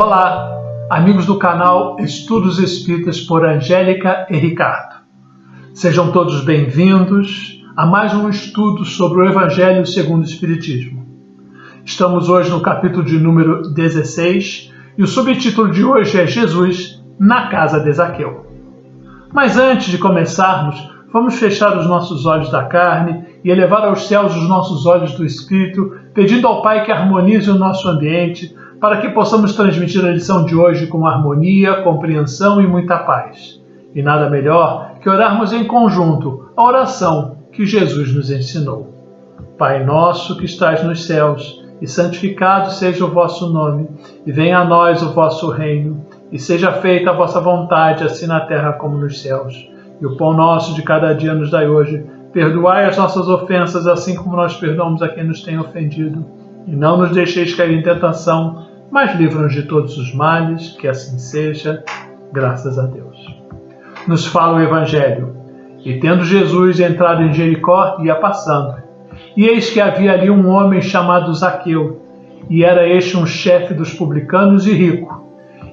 Olá, amigos do canal Estudos Espíritas por Angélica e Ricardo. Sejam todos bem-vindos a mais um estudo sobre o Evangelho segundo o Espiritismo. Estamos hoje no capítulo de número 16 e o subtítulo de hoje é Jesus na casa de Zaqueu. Mas antes de começarmos, vamos fechar os nossos olhos da carne e elevar aos céus os nossos olhos do Espírito, pedindo ao Pai que harmonize o nosso ambiente, para que possamos transmitir a lição de hoje com harmonia, compreensão e muita paz. E nada melhor que orarmos em conjunto a oração que Jesus nos ensinou. Pai nosso que estais nos céus, e santificado seja o vosso nome, e venha a nós o vosso reino, e seja feita a vossa vontade, assim na terra como nos céus. E o pão nosso de cada dia nos dai hoje. Perdoai as nossas ofensas, assim como nós perdoamos a quem nos tem ofendido. E não nos deixeis cair em tentação, mas livra-nos de todos os males, que assim seja, graças a Deus. Nos fala o Evangelho. E tendo Jesus entrado em Jericó, ia passando. E eis que havia ali um homem chamado Zaqueu, e era este um chefe dos publicanos e rico.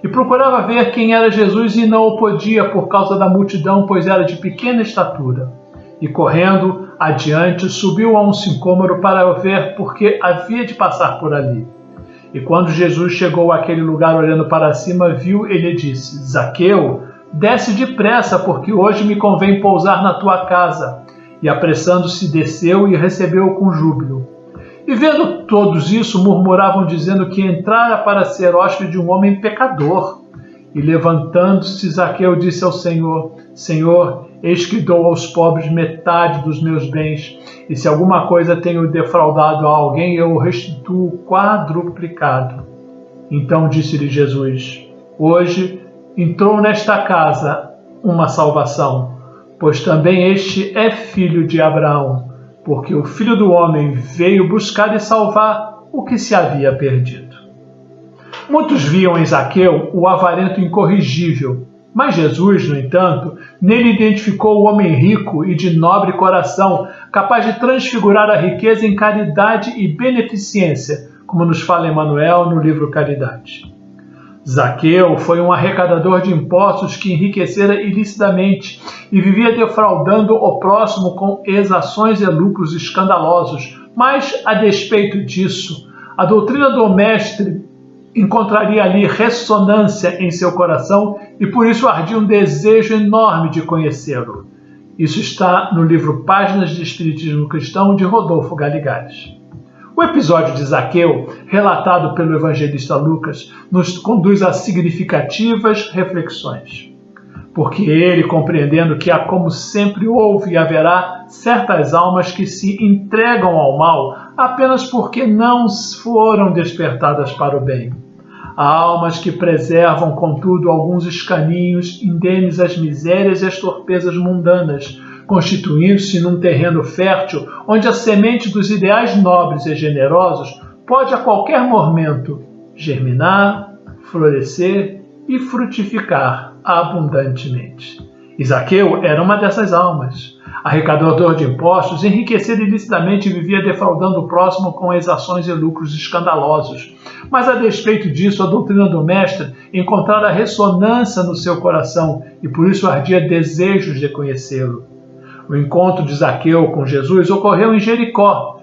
E procurava ver quem era Jesus e não o podia por causa da multidão, pois era de pequena estatura. E correndo adiante, subiu a um sicômoro para ver, porque havia de passar por ali. E quando Jesus chegou àquele lugar olhando para cima, viu e lhe disse: Zaqueu, desce depressa, porque hoje me convém pousar na tua casa. E apressando-se desceu e recebeu-o com júbilo. E vendo todos isso, murmuravam dizendo que entrara para ser hóspede de um homem pecador. E levantando-se, Zaqueu disse ao Senhor: Senhor, eis que dou aos pobres metade dos meus bens, e se alguma coisa tenho defraudado a alguém, eu o restituo quadruplicado. Então disse-lhe Jesus: Hoje entrou nesta casa uma salvação, pois também este é filho de Abraão, porque o Filho do Homem veio buscar e salvar o que se havia perdido. Muitos viam em Zaqueu o avarento incorrigível, mas Jesus, no entanto, nele identificou o homem rico e de nobre coração, capaz de transfigurar a riqueza em caridade e beneficência, como nos fala Emmanuel no livro Caridade. Zaqueu foi um arrecadador de impostos que enriquecera ilicitamente e vivia defraudando o próximo com exações e lucros escandalosos, mas, a despeito disso, a doutrina do Mestre encontraria ali ressonância em seu coração e por isso ardia um desejo enorme de conhecê-lo. Isso está no livro Páginas de Espiritismo Cristão, de Rodolfo Galigares. O episódio de Zaqueu, relatado pelo evangelista Lucas, nos conduz a significativas reflexões. Porque ele, compreendendo que há como sempre houve e haverá certas almas que se entregam ao mal apenas porque não foram despertadas para o bem. Há almas que preservam, contudo, alguns escaninhos indenes às misérias e às torpezas mundanas, constituindo-se num terreno fértil onde a semente dos ideais nobres e generosos pode a qualquer momento germinar, florescer e frutificar abundantemente. Zaqueu era uma dessas almas. Arrecadador de impostos, enriquecera ilicitamente e vivia defraudando o próximo com exações e lucros escandalosos. Mas, a despeito disso, a doutrina do Mestre encontrara ressonância no seu coração e por isso ardia desejos de conhecê-lo. O encontro de Zaqueu com Jesus ocorreu em Jericó,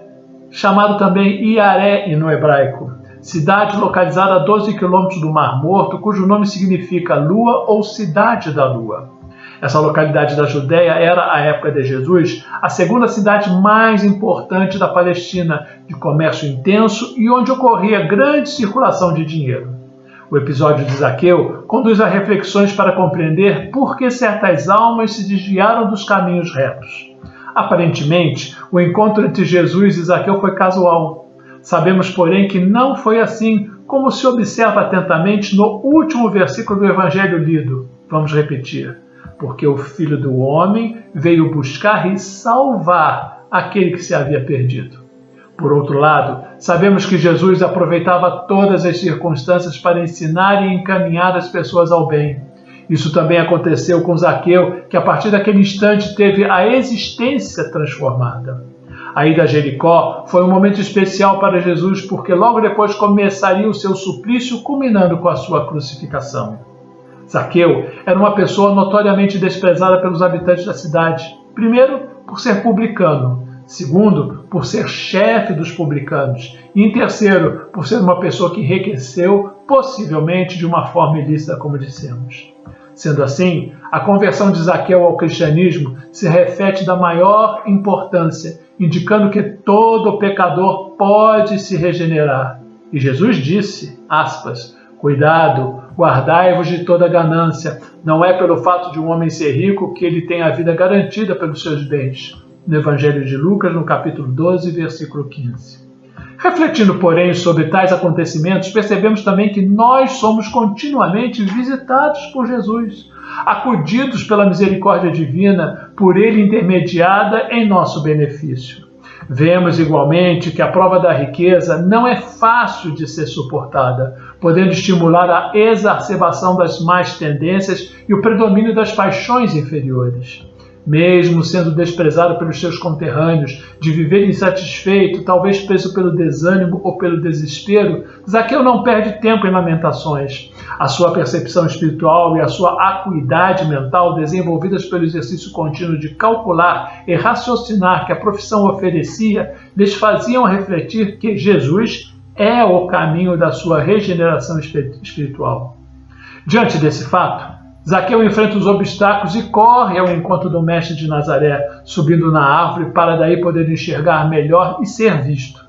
chamado também Iaré no hebraico, cidade localizada a 12 quilômetros do Mar Morto, cujo nome significa Lua ou Cidade da Lua. Essa localidade da Judéia era, à época de Jesus, a segunda cidade mais importante da Palestina, de comércio intenso e onde ocorria grande circulação de dinheiro. O episódio de Zaqueu conduz a reflexões para compreender por que certas almas se desviaram dos caminhos retos. Aparentemente, o encontro entre Jesus e Zaqueu foi casual. Sabemos, porém, que não foi assim, como se observa atentamente no último versículo do Evangelho lido. Vamos repetir. Porque o Filho do Homem veio buscar e salvar aquele que se havia perdido. Por outro lado, sabemos que Jesus aproveitava todas as circunstâncias para ensinar e encaminhar as pessoas ao bem. Isso também aconteceu com Zaqueu, que a partir daquele instante teve a existência transformada. A ida a Jericó foi um momento especial para Jesus, porque logo depois começaria o seu suplício, culminando com a sua crucificação. Zaqueu era uma pessoa notoriamente desprezada pelos habitantes da cidade. Primeiro, por ser publicano. Segundo, por ser chefe dos publicanos. E em terceiro, por ser uma pessoa que enriqueceu, possivelmente de uma forma ilícita, como dissemos. Sendo assim, a conversão de Zaqueu ao cristianismo se reveste da maior importância, indicando que todo pecador pode se regenerar. E Jesus disse, aspas, cuidado, guardai-vos de toda ganância. Não é pelo fato de um homem ser rico que ele tem a vida garantida pelos seus bens. No Evangelho de Lucas, no capítulo 12, versículo 15. Refletindo, porém, sobre tais acontecimentos, percebemos também que nós somos continuamente visitados por Jesus, acudidos pela misericórdia divina, por Ele intermediada em nosso benefício. Vemos igualmente que a prova da riqueza não é fácil de ser suportada, podendo estimular a exacerbação das más tendências e o predomínio das paixões inferiores. Mesmo sendo desprezado pelos seus conterrâneos, de viver insatisfeito, talvez preso pelo desânimo ou pelo desespero, Zaqueu não perde tempo em lamentações. A sua percepção espiritual e a sua acuidade mental, desenvolvidas pelo exercício contínuo de calcular e raciocinar que a profissão oferecia, lhes faziam refletir que Jesus é o caminho da sua regeneração espiritual. Diante desse fato, Zaqueu enfrenta os obstáculos e corre ao encontro do Mestre de Nazaré, subindo na árvore para daí poder enxergar melhor e ser visto.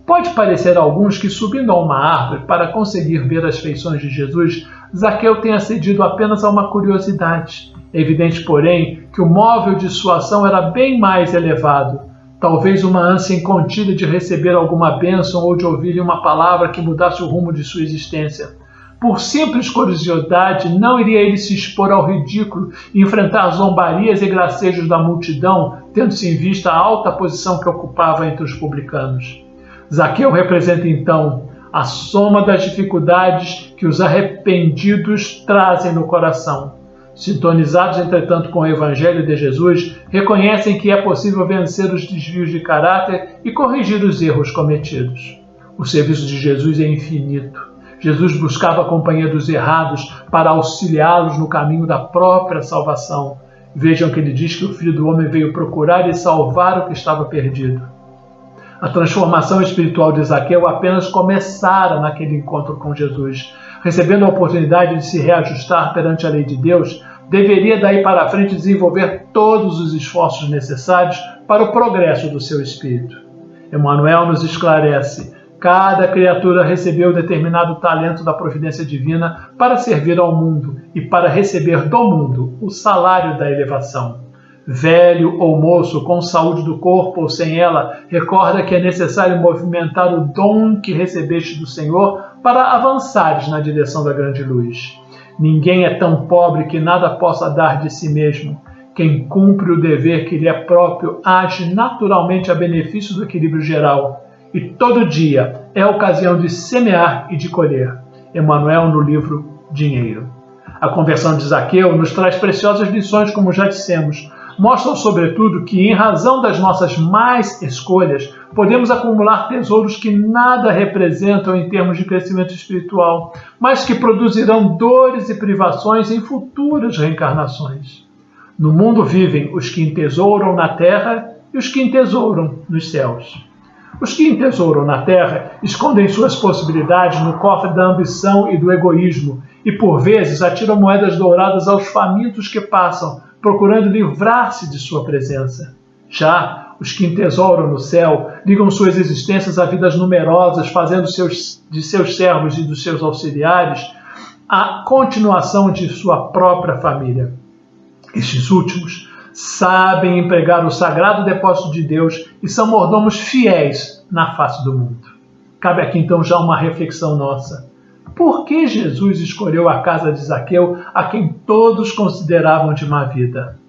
Pode parecer a alguns que, subindo a uma árvore para conseguir ver as feições de Jesus, Zaqueu tenha cedido apenas a uma curiosidade. É evidente, porém, que o móvel de sua ação era bem mais elevado. Talvez uma ânsia incontida de receber alguma bênção ou de ouvir uma palavra que mudasse o rumo de sua existência. Por simples curiosidade, não iria ele se expor ao ridículo e enfrentar zombarias e gracejos da multidão, tendo-se em vista a alta posição que ocupava entre os publicanos. Zaqueu representa, então, a soma das dificuldades que os arrependidos trazem no coração. Sintonizados, entretanto, com o Evangelho de Jesus, reconhecem que é possível vencer os desvios de caráter e corrigir os erros cometidos. O serviço de Jesus é infinito. Jesus buscava a companhia dos errados para auxiliá-los no caminho da própria salvação. Vejam que ele diz que o Filho do Homem veio procurar e salvar o que estava perdido. A transformação espiritual de Zaqueu apenas começara naquele encontro com Jesus. Recebendo a oportunidade de se reajustar perante a lei de Deus, deveria daí para frente desenvolver todos os esforços necessários para o progresso do seu espírito. Emmanuel nos esclarece: cada criatura recebeu determinado talento da providência divina para servir ao mundo e para receber do mundo o salário da elevação. Velho ou moço, com saúde do corpo ou sem ela, recorda que é necessário movimentar o dom que recebeste do Senhor para avançares na direção da grande luz. Ninguém é tão pobre que nada possa dar de si mesmo. Quem cumpre o dever que lhe é próprio age naturalmente a benefício do equilíbrio geral. E todo dia é a ocasião de semear e de colher. Emmanuel no livro Dinheiro. A conversão de Zaqueu nos traz preciosas lições, como já dissemos. Mostram, sobretudo, que, em razão das nossas más escolhas, podemos acumular tesouros que nada representam em termos de crescimento espiritual, mas que produzirão dores e privações em futuras reencarnações. No mundo vivem os que entesouram na terra e os que entesouram nos céus. Os que entesouram na terra escondem suas possibilidades no cofre da ambição e do egoísmo e, por vezes, atiram moedas douradas aos famintos que passam, procurando livrar-se de sua presença. Já os que entesouram no céu ligam suas existências a vidas numerosas, fazendo de seus servos e dos seus auxiliares a continuação de sua própria família. Estes últimos sabem empregar o sagrado depósito de Deus e são mordomos fiéis na face do mundo. Cabe aqui então já uma reflexão nossa. Por que Jesus escolheu a casa de Zaqueu, a quem todos consideravam de má vida?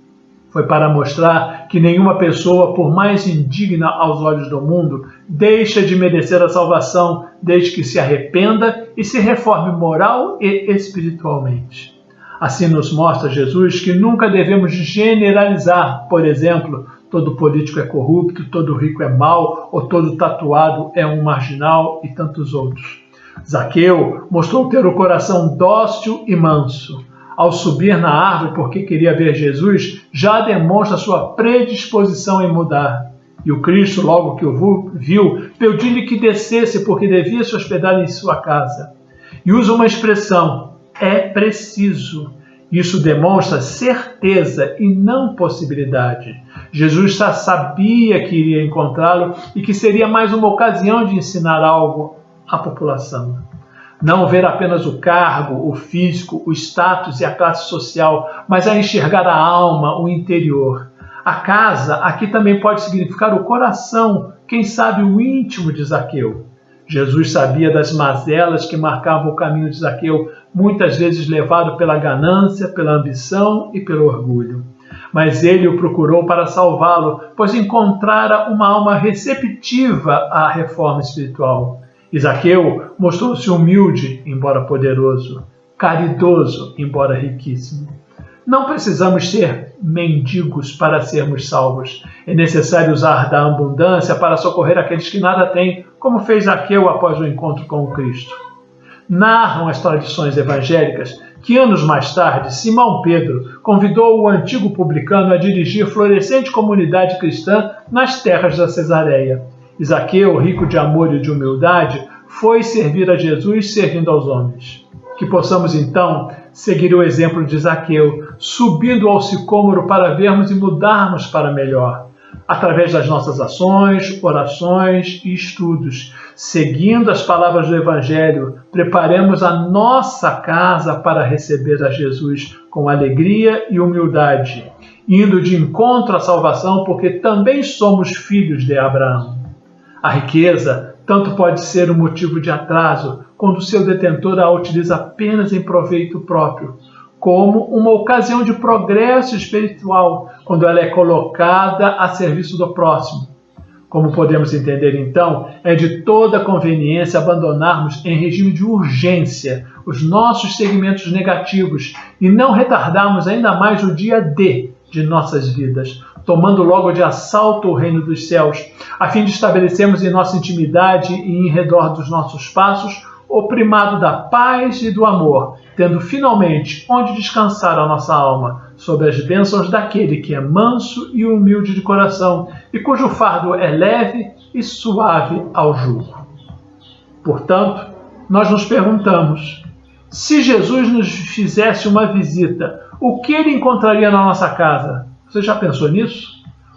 Foi para mostrar que nenhuma pessoa, por mais indigna aos olhos do mundo, deixa de merecer a salvação, desde que se arrependa e se reforme moral e espiritualmente. Assim nos mostra Jesus que nunca devemos generalizar, por exemplo, todo político é corrupto, todo rico é mau, ou todo tatuado é um marginal e tantos outros. Zaqueu mostrou ter o coração dócil e manso. Ao subir na árvore porque queria ver Jesus, já demonstra sua predisposição em mudar. E o Cristo, logo que o viu, pediu-lhe que descesse porque devia se hospedar em sua casa. E usa uma expressão, é preciso. Isso demonstra certeza e não possibilidade. Jesus já sabia que iria encontrá-lo e que seria mais uma ocasião de ensinar algo à população. Não ver apenas o cargo, o físico, o status e a classe social, mas a enxergar a alma, o interior. A casa aqui também pode significar o coração, quem sabe o íntimo de Zaqueu. Jesus sabia das mazelas que marcavam o caminho de Zaqueu, muitas vezes levado pela ganância, pela ambição e pelo orgulho. Mas ele o procurou para salvá-lo, pois encontrara uma alma receptiva à reforma espiritual. E Zaqueu mostrou-se humilde, embora poderoso, caridoso, embora riquíssimo. Não precisamos ser mendigos para sermos salvos. É necessário usar da abundância para socorrer aqueles que nada têm, como fez Zaqueu após o encontro com o Cristo. Narram as tradições evangélicas que anos mais tarde, Simão Pedro convidou o antigo publicano a dirigir florescente comunidade cristã nas terras da Cesareia. Zaqueu, rico de amor e de humildade, foi servir a Jesus servindo aos homens. Que possamos, então, seguir o exemplo de Zaqueu, subindo ao sicômoro para vermos e mudarmos para melhor, através das nossas ações, orações e estudos. Seguindo as palavras do Evangelho, preparemos a nossa casa para receber a Jesus com alegria e humildade, indo de encontro à salvação, porque também somos filhos de Abraão. A riqueza tanto pode ser um motivo de atraso quando seu detentor a utiliza apenas em proveito próprio, como uma ocasião de progresso espiritual quando ela é colocada a serviço do próximo. Como podemos entender então, é de toda conveniência abandonarmos em regime de urgência os nossos segmentos negativos e não retardarmos ainda mais o dia D de nossas vidas, tomando logo de assalto o reino dos céus, a fim de estabelecermos em nossa intimidade e em redor dos nossos passos o primado da paz e do amor, tendo finalmente onde descansar a nossa alma, sob as bênçãos daquele que é manso e humilde de coração, e cujo fardo é leve e suave ao jugo. Portanto, nós nos perguntamos, se Jesus nos fizesse uma visita, o que ele encontraria na nossa casa? Você já pensou nisso?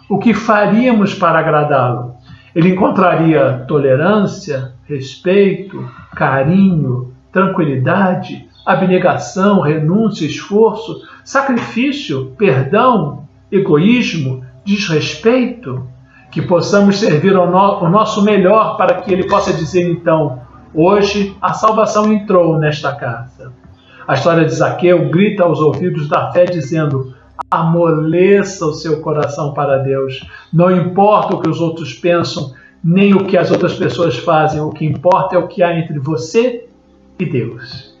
O que faríamos para agradá-lo? Ele encontraria tolerância, respeito, carinho, tranquilidade, abnegação, renúncia, esforço, sacrifício, perdão, egoísmo, desrespeito? Que possamos servir o nosso melhor para que ele possa dizer então, hoje a salvação entrou nesta casa. A história de Zaqueu grita aos ouvidos da fé dizendo, amoleça o seu coração para Deus. Não importa o que os outros pensam, nem o que as outras pessoas fazem. O que importa é o que há entre você e Deus.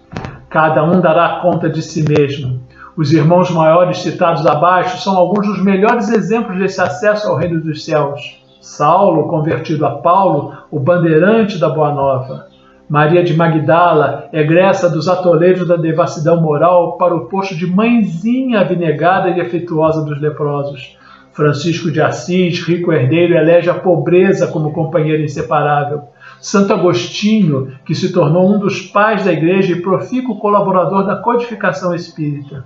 Cada um dará conta de si mesmo. Os irmãos maiores citados abaixo são alguns dos melhores exemplos desse acesso ao reino dos céus. Saulo, convertido a Paulo, o bandeirante da Boa Nova. Maria de Magdala, egressa dos atoleiros da devassidão moral para o posto de mãezinha abnegada e afetuosa dos leprosos. Francisco de Assis, rico herdeiro, elege a pobreza como companheiro inseparável. Santo Agostinho, que se tornou um dos pais da Igreja e profícuo colaborador da codificação espírita.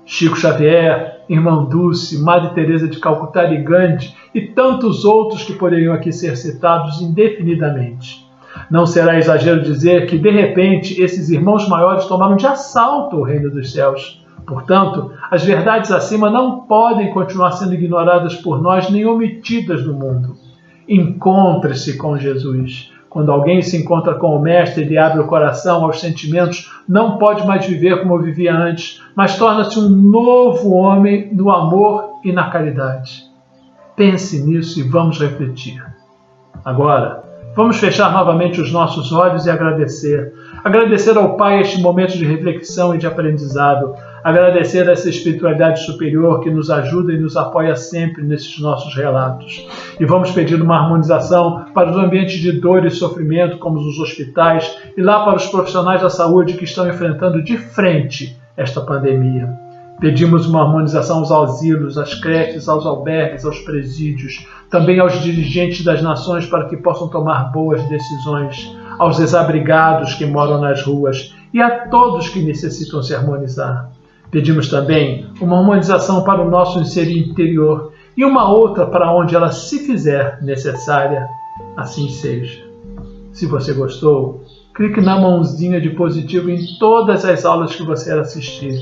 Chico Xavier, Irmã Dulce, Madre Teresa de Calcutá e Gandhi e tantos outros que poderiam aqui ser citados indefinidamente. Não será exagero dizer que, de repente, esses irmãos maiores tomaram de assalto o reino dos céus. Portanto, as verdades acima não podem continuar sendo ignoradas por nós nem omitidas no mundo. Encontre-se com Jesus. Quando alguém se encontra com o Mestre, ele abre o coração aos sentimentos, não pode mais viver como vivia antes, mas torna-se um novo homem no amor e na caridade. Pense nisso e vamos refletir. Agora, vamos fechar novamente os nossos olhos e agradecer. Agradecer ao Pai este momento de reflexão e de aprendizado. Agradecer a essa espiritualidade superior que nos ajuda e nos apoia sempre nesses nossos relatos. E vamos pedir uma harmonização para os ambientes de dor e sofrimento, como os hospitais, e lá para os profissionais da saúde que estão enfrentando de frente esta pandemia. Pedimos uma harmonização aos asilos, às creches, aos albergues, aos presídios, também aos dirigentes das nações para que possam tomar boas decisões, aos desabrigados que moram nas ruas e a todos que necessitam se harmonizar. Pedimos também uma harmonização para o nosso ser interior e uma outra para onde ela se fizer necessária. Assim seja. Se você gostou, clique na mãozinha de positivo em todas as aulas que você assistir.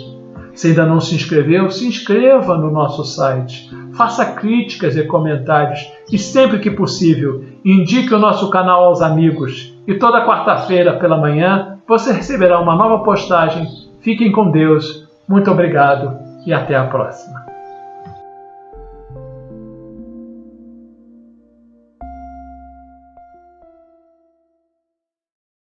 Se ainda não se inscreveu, se inscreva no nosso site. Faça críticas e comentários e, sempre que possível, indique o nosso canal aos amigos. E toda quarta-feira pela manhã você receberá uma nova postagem. Fiquem com Deus. Muito obrigado e até a próxima.